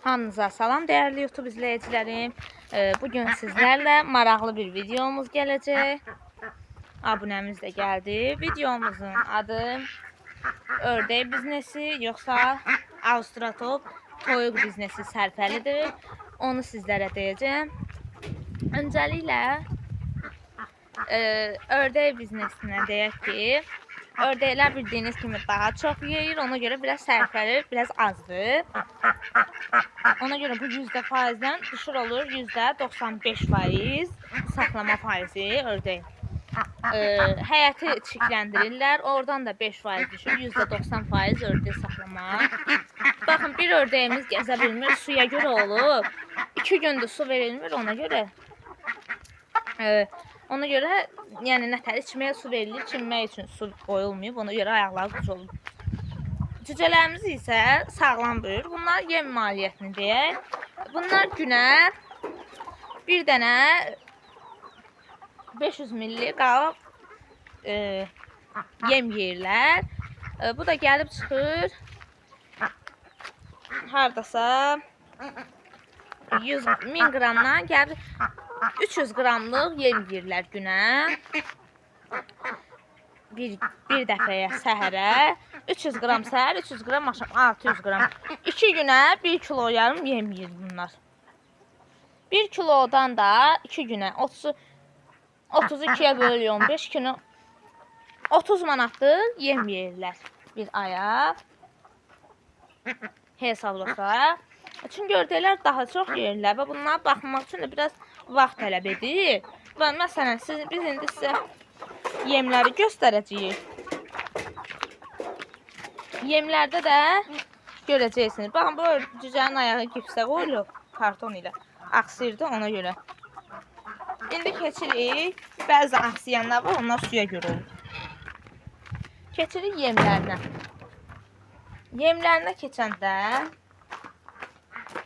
Hamınıza salam değerli YouTube izleyicilerim. Bugün sizlerle maraqlı bir videomuz gələcək. Abunəmiz də gəldi. Videomuzun adı ördək biznesi yoxsa Avstratop toyuq biznesi sərfəlidir. Onu sizlərə deyəcəm. Öncəliklə ördək biznesinə deyək ki, ördəklər bildiyiniz kimi daha çox yeyir. Ona görə biraz sərfəli, biraz azdır. Ona görə bu %%'dən düşür olur %95% saxlama faizi ördək. Həyəti çikləndirirlər. Oradan da 5% düşür. %90% ördək saxlama. Baxın, bir ördəyimiz gəzə bilmir. Suya görə olub. 2 gündür su verilmir ona görə. Ona görə yəni nətər içməyə su verilir, çimmək üçün su qoyulmayıb. Ona görə ayaqları qıc olub. Cücələrimiz isə sağlam böyür. Bunlar yem maliyyətini deyək. Bunlar günə bir dənə 500 ml qalıb yem yeyirlər. Bu da gəlib çıxır hardasa 1000 qramdan gəlib 300 qramlıq yem yeyirlər günə. Bir dəfəyə səhərə 300 qram səhər, 300 qram axşam, 600 qram. 2 günə 1 kilo yarım yem yeyir bunlar. 1 kilodan da 2 günə 32-yə bölü 15 günə 30 manatlıq yem yeyirlər bir aya. Hesablasaq. Çünki ördəklər daha çox yeyirlər və bunlara baxmaq üçün də biraz vaxt tələb edir. Və məsələn, biz indi sizə yemləri göstərəcəyik. Yemlərdə də görəcəksiniz. Baxın, bu cücənin ayağı gipsə qoyulub karton ilə. Aksırdı ona görə. İndi keçirik. Bəzi aksiyanlar var, onlar suya görə olur. Keçirik yemlərinə. Yemlərinə keçəndə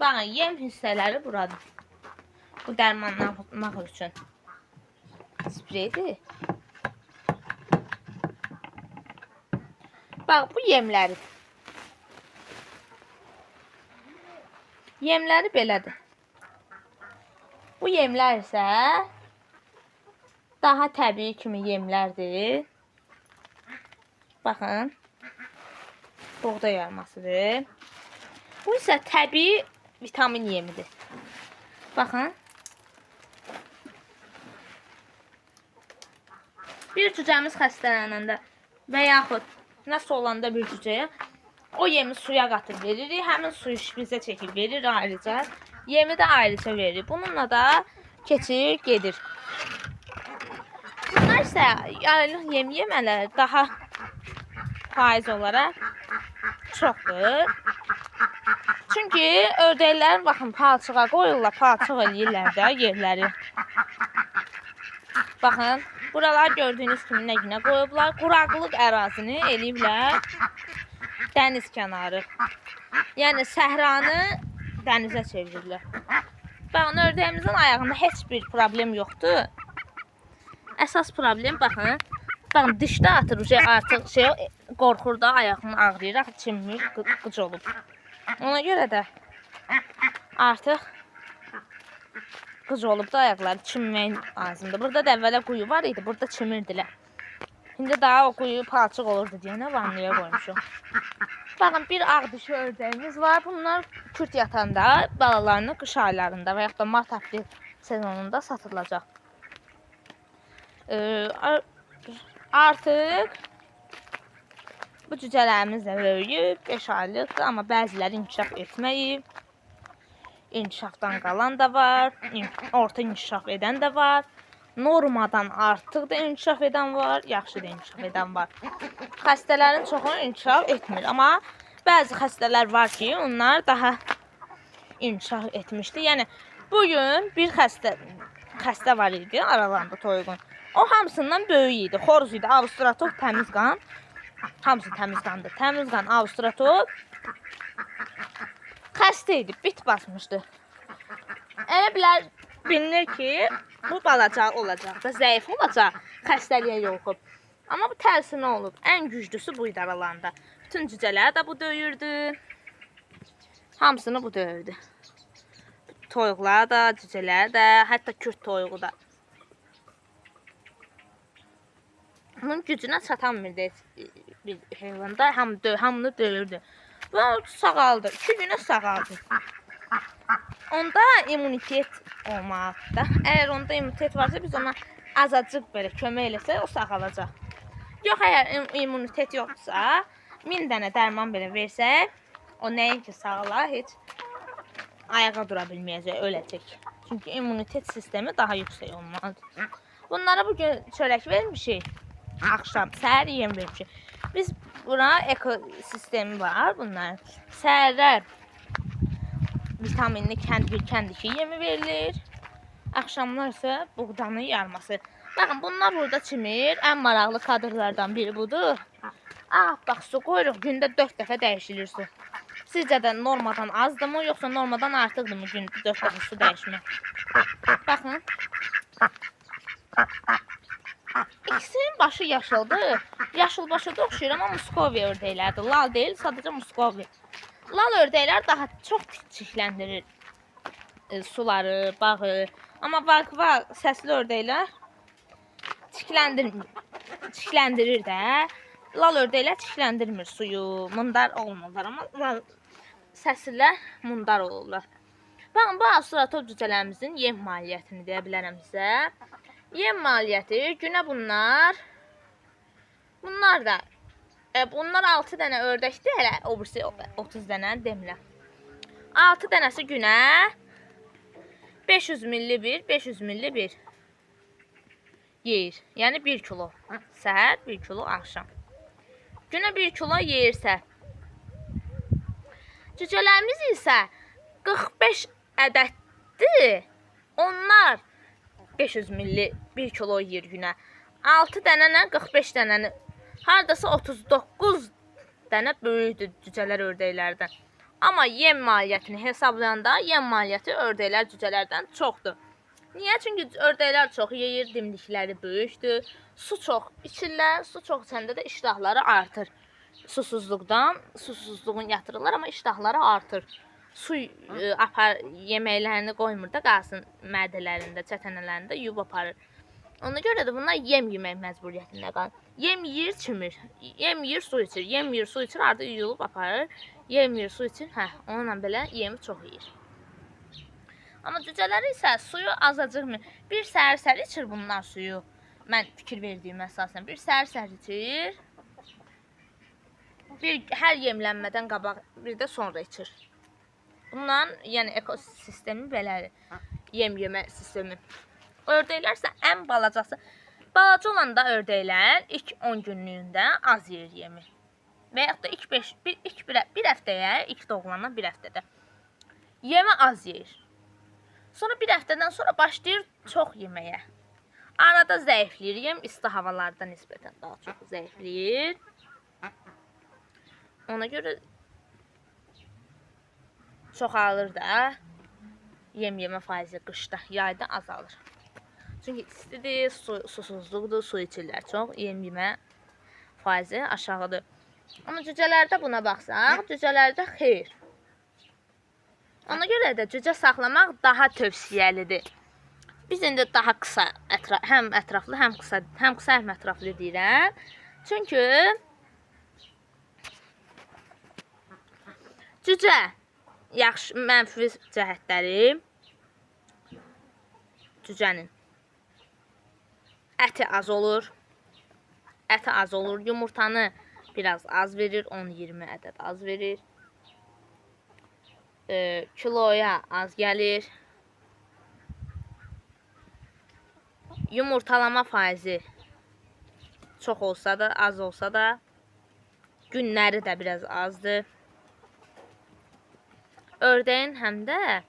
baxın, yem hissələri buradır. Bu dərmanlamaq üçün spreydir. Bax, bu yemləri. Yemləri belədir. Bu yemlər isə daha təbii kimi yemlərdir. Baxın. Buğday yarmasıdır. Bu isə təbii vitamin yemidir. Baxın. Bir cücəmiz xəstələnəndə və yaxud nəsə olanda bir cücəyə o yemi suya qatıb veririk. Həmin suyu şprizə çəkib verir ayrıca. Yemi də ayrıca verir. Bununla da keçir, gedir. Bunlar isə yaylıq yem yemələri daha faiz olaraq çoxdur. Çünki ördəklərin baxın palçığa qoyurlar, palçıq eləyirlər də yerləri. Baxın, buralar gördüyünüz kimi nə günə qoyublar. Quraqlıq ərazini eləyiblər dəniz kənarı. Yəni səhranı dənizə çevirirlər. Baxın, ördəyimizin ayağında heç bir problem yoxdur. Əsas problem baxın. Baxın, dişdə atır, artıq qorxur da, ayağını ağrıyır, çinmir, qıc olub. Ona görə də artıq qıc olub da ayaqları çinmək lazımdır. Burada da əvvələ quyu var idi, burada çimirdilər. İndi daha o quyu palçıq olurdu deyənə vannaya qoymuşum. Baxın, bir ağ dişi ördəyimiz var. Bunlar kürt yatanda balalarını qış aylarında və yaxud da mart-aprel sezonunda satılacaq. Artıq bu cücələrimiz də böyüyüb, 5 aylıqdır, amma bəziləri inkişaf etməyib. İnkişafdan qalan da var, orta inkişaf edən də var. Normadan artıq da inkişaf edən var, yaxşı da inkişaf edən var. Xəstələrin çoxu inkişaf etmir, amma bəzi xəstələr var ki, onlar daha inkişaf etmişdi. Yəni, bugün bir xəstə var idi aralarında toyuğun. O hamısından böyük idi, xoruz idi, Avstratop təmiz qan. Hamısı təmiz qandır. Təmiz qan Avstratop xəstə idi, bit basmışdı. Elə bilinir ki, bu balaca olacaq da, zəif olacaq, xəstəliyə yoluxub. Amma bu tərsinə olub. Ən güclüsü bu idi aralarında. Bütün cücələr də bu döyürdü. Hamısını bu döyürdü. Toyuqlar da, cücələr də, hətta kürt toyuğu da. Bunun gücünə çatanmırdı bir heyvanda, hamını döyürdü. Və o sağaldı, 2 günə sağaldı. Onda immunitet olmalıdır. Əgər onda immunitet varsa, biz ona azacıq belə kömək eləsək, o sağalacaq. Yox, əgər immunitet yoxsa, 1000 dənə dərman belə versək, o nəinki sağalar, heç ayağa dura bilməyəcək, öləcək. Çünki immunitet sistemi daha yüksək olmalıdır. Bunlara bugün çörək vermişik, axşam, səhər yem vermişik. Biz buna ekosistemi var bunların. Səhərlər vitaminli kəndiki yemi verilir. Axşamlar isə buğdanın yarması. Baxın, bunlar burada çimir. Ən maraqlı kadrlardan biri budur. Bax, su qoyuruq, gündə 4 dəfə dəyişilir su. Sizcə də normadan azdırmı, yoxsa normadan artıqdırmı gündə 4 dəfə su dəyişmək? Baxın. İkisinin başı yaşıldır. Yaşıl başı da oxşayır, amma Muskoviya ördəklərdir. Lal deyil, sadəcə Muskoviya. Lal ördəklər daha çox çirkləndirir suları, bağı. Amma vakva səsli ördəklər çirkləndirir də. Lal ördəklər çirkləndirmir suyu, mundar olmurlar, amma səslilər mundar olurlar. Baxın, bu Avstralopithecus cücələrimizin yem maliyyətini deyə bilərəm sizə. Yem maliyyəti günə bunlar da bunlar 6 dənə ördəkdir, hələ o birisi 30 dənə demirəm. 6 dənəsi günə 500 milli bir yeyir. Yəni 1 kilo səhər, 1 kilo axşam. Günə 1 kilo yeyirsə. Cücələrimiz isə 45 ədəddir. Onlar 500 milli 1 kilo yeyir günə. 6 dənə 45 dənəni hardasa 39 dənə böyükdür cücələr ördəklərdən. Amma yem maliyyətini hesablayanda yem maliyyəti ördəklər cücələrdən çoxdur. Niyə? Çünki ördəklər çox yeyir, dimdikləri böyükdür, su çox içirlər, su çox içəndə də iştahları artır. Susuzluğun yatırırlar, amma iştahları artır. Su yeməklərini qoymur da qalsın mədələrində, çətənələrində yuyub aparır. Ona görə də bunlar yem yemək məcburiyyətində qalır. Yem yeyir, çimir. Yem yeyir, su içir. Yem yeyir, su içir, arada yuyulub aparır. Yem yeyir, su içir. Onunla belə yemi çox yeyir. Amma cücələri isə suyu azacıq mı? Bir səhər içir bunlar suyu. Mən fikir verdiyim əsasən. Bir səhər içir. Hər yemlənmədən qabaq, bir də sonra içir. Bunların, yəni ekosistemi belədir. Yem yemə sistemi. Ördəklər isə ən balacası. Balaca olanda ördəklər ilk 10 günlüyündə az yeyir yemi. Və yaxud da bir həftəyə, ilk doğulandan bir həftədə. Yemi az yeyir. Sonra bir həftədən sonra başlayır çox yeməyə. Arada zəifləyir. Yem isti havalarda nisbətən daha çox zəifləyir. Ona görə çoxalır da. Yem yemə faizi qışda, yayda azalır. Çünki istidir, susuzluqdur, su içirlər çox, yem yemə faizi aşağıdır. Amma cücələrdə buna baxsaq, cücələrdə xeyr. Ona görə də cücə saxlamaq daha tövsiyəlidir. Biz indi daha qısa, həm ətraflı, həm qısa, həm ətraflı deyirəm. Çünki cücə yaxşı, mənfi cəhətləri cücənin əti az olur. Yumurtanı biraz az verir, 10-20 ədəd az verir. Kiloya az gəlir. Yumurtalama faizi çox olsa da, az olsa da günləri də biraz azdır. Ördəyin həm də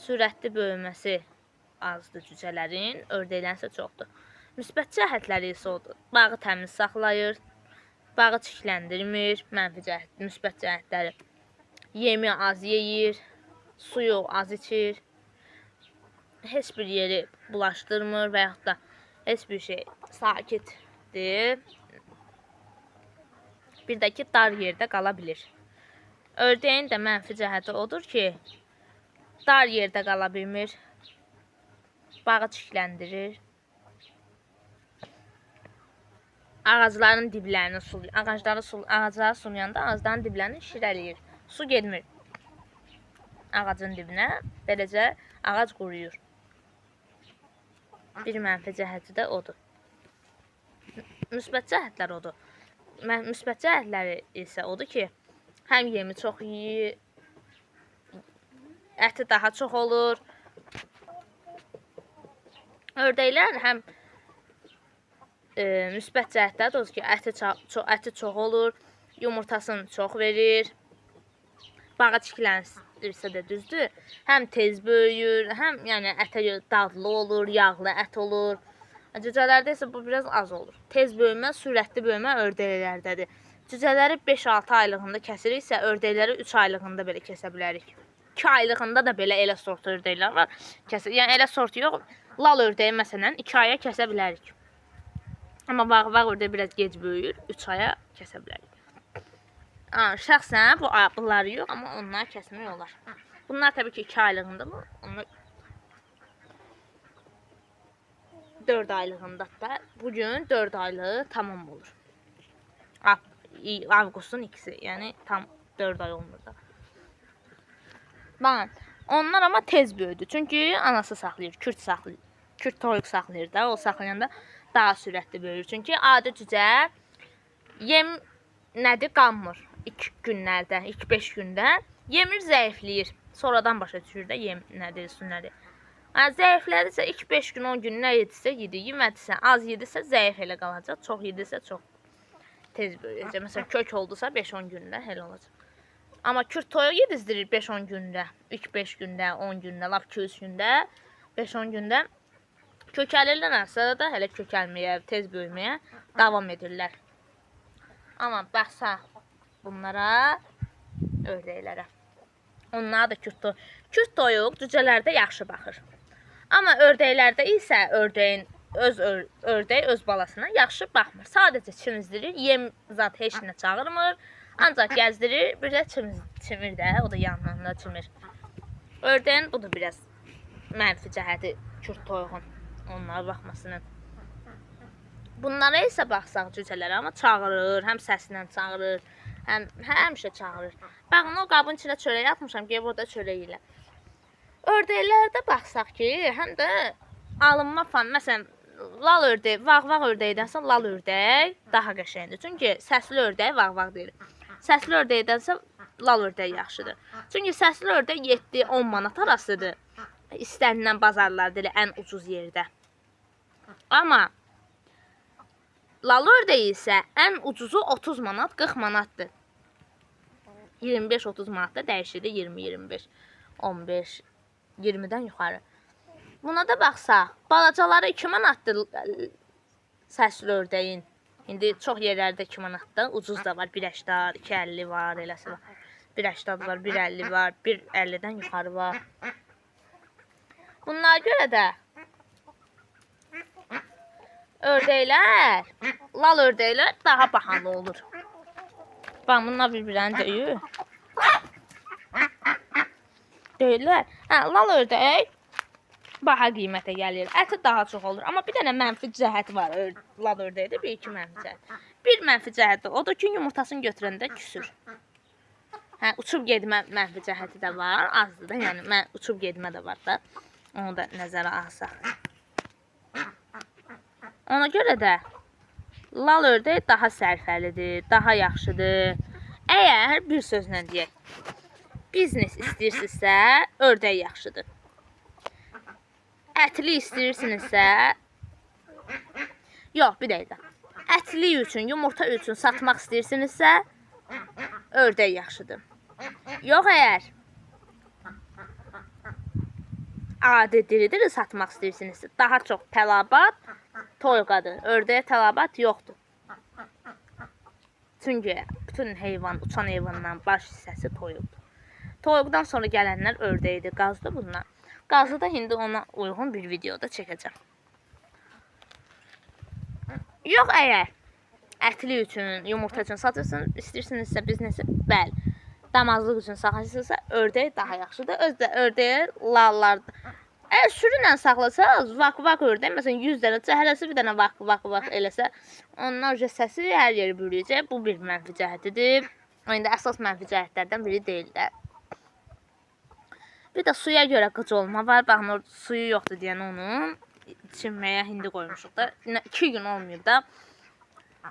sürətli böyüməsi azdır cücələrin, ördəklərin isə çoxdur. Müsbət cəhətləri isə odur. Bağı təmiz saxlayır, bağı çirkləndirmir, müsbət cəhətləri. Yemi az yeyir, suyu az içir, heç bir yeri bulaşdırmır və yaxud da heç bir şey sakitdir. Bir də ki, dar yerdə qala bilir. Ördəyin də mənfi cəhəti odur ki, dar yerdə qala bilmir, bağı çikləndirir, ağacların diblərini ağacları sulayanda ağacların diblərini şirələyir. Su getmir ağacın dibinə, beləcə ağac quruyur. Bir mənfi cəhəti də odur. Müsbət cəhətlər odur. Müsbət cəhətləri isə odur ki, həm yemi çox yeyir, əti daha çox olur. Ördəklər həm müsbət cəhətlər odur ki, əti çox olur, yumurtasını çox verir, bağı çikləndirsə də düzdür. Həm tez böyüyür, həm yəni ətə dadlı olur, yağlı ət olur. Cücələrdə isə bu biraz az olur. Tez böyümə, sürətli böyümə ördəklərdədir. Cücələri 5-6 aylığında kəsiriksə, ördəkləri 3 aylığında belə kəsə bilərik. 2 aylığında da belə elə sort ördəklər var. Yəni elə sort yox, lal ördəyi məsələn 2 aya kəsə bilərik. Amma bağ ördəyi biraz gec böyüyür, 3 aya kəsə bilərik. Şəxsən bunları yox, amma onlar kəsmək olar. Bunlar təbii ki 2 aylığında bu. Onlar 4 aylığında da. Bugün 4 aylığı tamam olur. Avqustun ikisi, yəni tam 4 ay olmur da. Baxın, onlar amma tez böyüdü. Çünki anası saxlayır, kürt saxlayır. Kürt toyuq saxlayır da, o saxlayanda daha sürətli böyür. Çünki adi cücə yem nədir? Qanmır. İlk günlərdə, ilk 5 gündə yemir, zəifləyir. Sonradan başa düşür də yem nədir, su nədir. Zəiflədirsə ilk 5 gün, 10 gün nə yedirsə yedi, yemədirsə, az yedirsə zəif elə qalacaq, çox yedirsə çox tez böyüyəcək. Məsələn, kök oldusa 5-10 gündə elə olacaq. Amma kürt toyuq yedizdirir 5-10 gündə, ilk 5 gündə, 10 gündə, lap 2-3 gündə, 5-10 gündə kökəlirlər, sonra da hələ kökəlməyə, tez böyüməyə davam edirlər. Amma baxsa bunlara, ördəklərə. Onlar da kürt toyuq cücələrdə yaxşı baxır. Amma ördəklərdə isə ördək öz balasına yaxşı baxmır. Sadəcə çimizdirir, yem zat heç nə çağırmır. Ancaq gəzdirir, bir də çimir də, o da yanlarında çimir. Ördəyin bu da biraz mənfi cəhəti kürt toyuğun onlara baxmasının. Bunlara isə baxsaq cücələrə, amma çağırır, həm səsindən çağırır, həmişə çağırır. Baxın, o qabın içində çörək atmışam, gəlib orada çörək ilə. Ördəklərdə baxsaq ki, həm də alınma falan, məsələn, lal ördək, vağ-vağ ördəkdənsə lal ördək daha qəşəngdir. Çünki səsli ördək vağ-vağ deyil. Səsli ördəkdənsə lal ördək yaxşıdır. Çünki səsli ördək 7-10 manat arasıdır. İstənilən bazarlarda elə ən ucuz yerdə. Amma lal ördək isə ən ucuzu 30 manat, 40 manatdır. 25-30 manat da dəyişir, 20-25, 15, 20-dən yuxarı. Buna da baxsaq, balacaları 2 manatdır səsli ördəyin. İndi çox yerlərdə 2 manatdan ucuz da var, 1.80, 2.50 var, eləsi var. 1.80 var, 1.50 var, 1.50-dən yuxarı var. Bunlara görə də ördəklər, lal ördəklər daha bahalı olur. Bax, bunlar bir-birini döyür. Döyürlər. Lal ördək baha qiymətə gəlir. Əti daha çox olur. Amma bir dənə mənfi cəhət var lal ördəkdə, bir-iki mənfi cəhət. Bir mənfi cəhət odur ki, yumurtasını götürəndə küsür. Uçub getmə mənfi cəhəti də var, azdır da. Yəni, uçub getmə də var da. Onu da nəzərə alsaq. Ona görə də lal ördək daha sərfəlidir, daha yaxşıdır. Əgər bir sözlə deyək, biznes istəyirsinizsə, ördək yaxşıdır. Ətli istəyirsinizsə, yox, bir dəqiqə. Ətli üçün, yumurta üçün satmaq istəyirsinizsə, ördək yaxşıdır. Yox, əgər adi diri-diri satmaq istəyirsinizsə, daha çox tələbat toyuqadır. Ördəyə tələbat yoxdur. Çünki bütün heyvan, uçan heyvandan baş hissəsi toyuqdur. Toyuqdan sonra gələnlər ördəkdir, qazdır bunlar. Qazı da indi ona uyğun bir videoda çəkəcəm. Yox, əgər ətli üçün, yumurta üçün satırsınız, istəyirsinizsə biznesi, bəli, damazlıq üçün saxlayırsınızsa, ördək daha yaxşıdır. Özdə ördəyə lallardır. Əgər sürünlə saxlasanız, vak-vak ördək, məsələn 100 dənə, hərəsi bir dənə vak-vak eləsə, ondan öncə səsi hər yeri bürüyəcək. Bu bir mənfi cəhətidir. İndi əsas mənfi cəhətlərdən biri deyil də. Bir də suya görə qıc olma var. Baxın, suyu yoxdur deyən onun çimməyə hindi qoymuşuq da. 2 gün olmayıb da.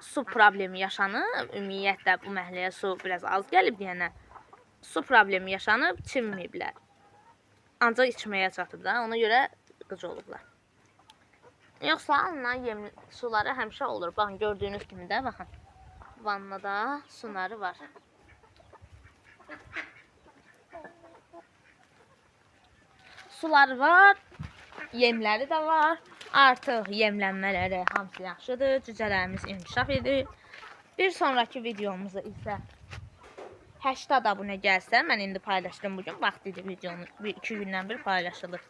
Su problemi yaşanıb. Ümumiyyətlə bu məhəlləyə su biraz az gəlib deyənə. Su problemi yaşanıb, çinməyiblər. Ancaq içməyə çatıb da, ona görə qıc olublar. Yoxsa onların yem suları həmişə olur. Baxın, gördüyünüz kimi də, baxın. Vannada suları var. Suları var, yemləri də var. Artıq yemlənmələri hamısı yaxşıdır. Cücələrimiz inkişaf edir. Bir sonraki videomuzda isə 80 abunə gəlsə, mən indi paylaşdım bugün. Vaxt idi videonu 2 gündən bir paylaşılır.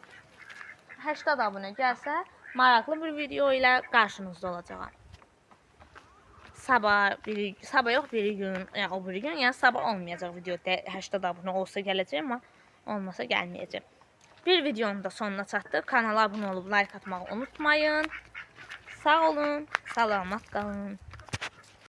80 abunə gəlsə, maraqlı bir video ilə qarşınızda olacağam. Sabah yox, bir gün, yəni o bir gün, yəni sabah olmayacaq video. 80 abunə olsa gələcək, amma olmasa gəlməyəcək. Bir videonun da sonuna çatdıq. Kanala abunə olub like atmağı unutmayın. Sağ olun, salamat qalın.